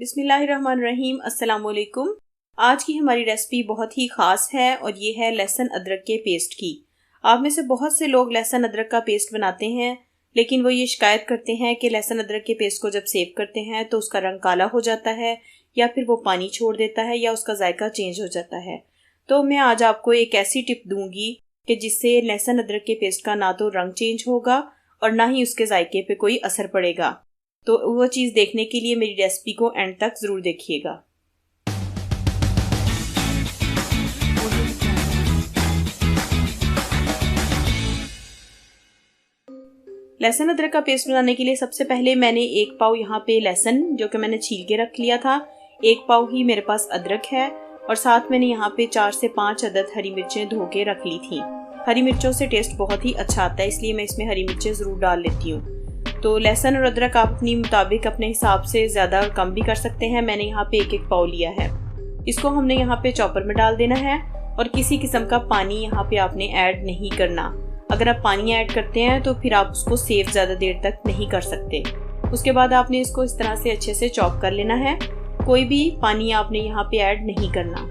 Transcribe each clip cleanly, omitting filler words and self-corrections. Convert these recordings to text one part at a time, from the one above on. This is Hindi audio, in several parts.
बिस्मिल्लाहिर्रहमानिर्रहीम। अस्सलाम वालेकुम। आज की हमारी रेसिपी बहुत ही ख़ास है और ये है लहसुन अदरक के पेस्ट की। आप में से बहुत से लोग लहसुन अदरक का पेस्ट बनाते हैं, लेकिन वो ये शिकायत करते हैं कि लहसुन अदरक के पेस्ट को जब सेव करते हैं तो उसका रंग काला हो जाता है या फिर वो पानी छोड़ देता है या उसका जायका चेंज हो जाता है। तो मैं आज आपको एक ऐसी टिप दूंगी कि जिससे लहसुन अदरक के पेस्ट का ना तो रंग चेंज होगा और ना ही उसके जायके पे कोई असर पड़ेगा। तो वो चीज़ देखने के लिए मेरी रेसिपी को एंड तक ज़रूर देखिएगा। लहसुन अदरक का पेस्ट बनाने के लिए सबसे पहले मैंने 1 पाव यहाँ पे लहसुन जो कि मैंने छील के रख लिया था, 1 पाव ही मेरे पास अदरक है और साथ मैंने यहाँ पे 4 से 5 अदद हरी मिर्चें धो के रख ली थी। हरी मिर्चों से टेस्ट बहुत ही अच्छा आता है, इसलिए मैं इसमें हरी मिर्चें ज़रूर डाल लेती हूँ। तो लहसुन और अदरक आप अपनी मुताबिक अपने हिसाब से ज़्यादा और कम भी कर सकते हैं। मैंने यहाँ पे 1-1 पाव लिया है। इसको हमने यहाँ पे चॉपर में डाल देना है और किसी किस्म का पानी यहाँ पे आपने ऐड नहीं करना। अगर आप पानी ऐड करते हैं तो फिर आप उसको सेव ज़्यादा देर तक नहीं कर सकते। उसके बाद आपने इसको इस तरह से अच्छे से चॉप कर लेना है। कोई भी पानी आपने यहाँ पे ऐड नहीं करना।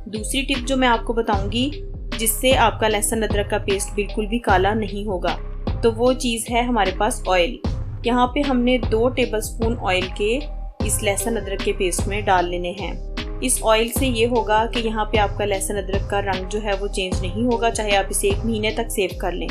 दूसरी टिप जो मैं आपको बताऊंगी जिससे आपका लहसुन अदरक का पेस्ट बिल्कुल भी काला नहीं होगा, तो वो चीज़ है हमारे पास ऑयल। यहाँ पे हमने 2 टेबलस्पून ऑयल के इस लहसुन अदरक के पेस्ट में डाल लेने हैं। इस ऑयल से ये होगा कि यहाँ पे आपका लहसुन अदरक का रंग जो है वो चेंज नहीं होगा, चाहे आप इसे 1 महीने तक सेव कर लें,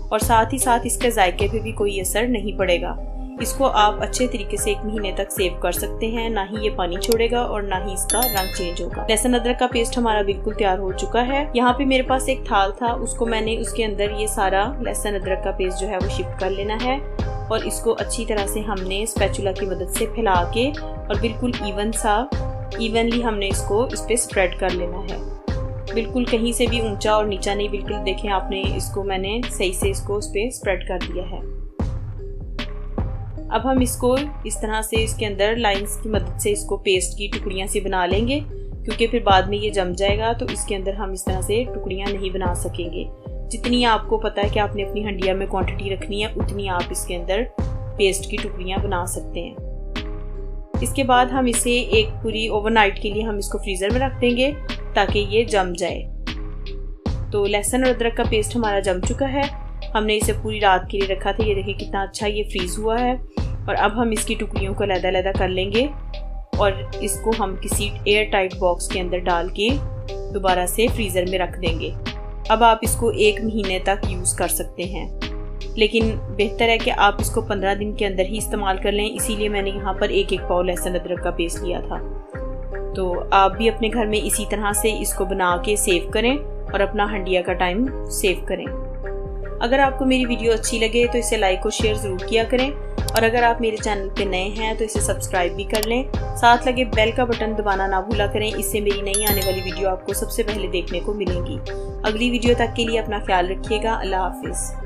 और साथ ही साथ इसके जायके पे भी कोई असर नहीं पड़ेगा। इसको आप अच्छे तरीके से 1 महीने तक सेव कर सकते हैं, ना ही ये पानी छोड़ेगा और ना ही इसका रंग चेंज होगा। लहसुन अदरक का पेस्ट हमारा बिल्कुल तैयार हो चुका है। यहाँ पे मेरे पास एक थाल था, उसको मैंने उसके अंदर ये सारा लहसुन अदरक का पेस्ट जो है वो शिफ्ट कर लेना है और इसको अच्छी तरह से हमने स्पैचुला की मदद से फैला के और बिल्कुल इवनली हमने इसको इस पे स्प्रेड कर लेना है। बिल्कुल कहीं से भी ऊंचा और नीचा नहीं, बिल्कुल देखें आपने इसको मैंने सही से इसको उस पे स्प्रेड कर दिया है। अब हम इसको इस तरह से इसके अंदर लाइंस की मदद से इसको पेस्ट की टुकड़ियां सी बना लेंगे, क्योंकि फिर बाद में ये जम जाएगा तो इसके अंदर हम इस तरह से टुकड़ियां नहीं बना सकेंगे। जितनी आपको पता है कि आपने अपनी हंडिया में क्वांटिटी रखनी है, उतनी आप इसके अंदर पेस्ट की टुकड़ियां बना सकते हैं। इसके बाद हम इसे एक पूरी ओवरनाइट के लिए हम इसको फ्रीज़र में रख देंगे ताकि ये जम जाए। तो लहसुन और अदरक का पेस्ट हमारा जम चुका है। हमने इसे पूरी रात के लिए रखा था। ये देखिए कितना अच्छा ये फ्रीज़ हुआ है। और अब हम इसकी टुकड़ियों को अलग-अलग कर लेंगे और इसको हम किसी एयर टाइट बॉक्स के अंदर डाल के दोबारा से फ्रीज़र में रख देंगे। अब आप इसको 1 महीने तक यूज़ कर सकते हैं, लेकिन बेहतर है कि आप इसको 15 दिन के अंदर ही इस्तेमाल कर लें। इसीलिए मैंने यहाँ पर 1-1 पाव लहसुन अदरक का पेस्ट लिया था। तो आप भी अपने घर में इसी तरह से इसको बना के सेव करें और अपना हंडिया का टाइम सेव करें। अगर आपको मेरी वीडियो अच्छी लगे तो इसे लाइक और शेयर ज़रूर किया करें, और अगर आप मेरे चैनल पे नए हैं तो इसे सब्सक्राइब भी कर लें। साथ लगे बेल का बटन दबाना ना भूला करें, इससे मेरी नई आने वाली वीडियो आपको सबसे पहले देखने को मिलेंगी। अगली वीडियो तक के लिए अपना ख्याल रखिएगा। अल्लाह हाफिज़।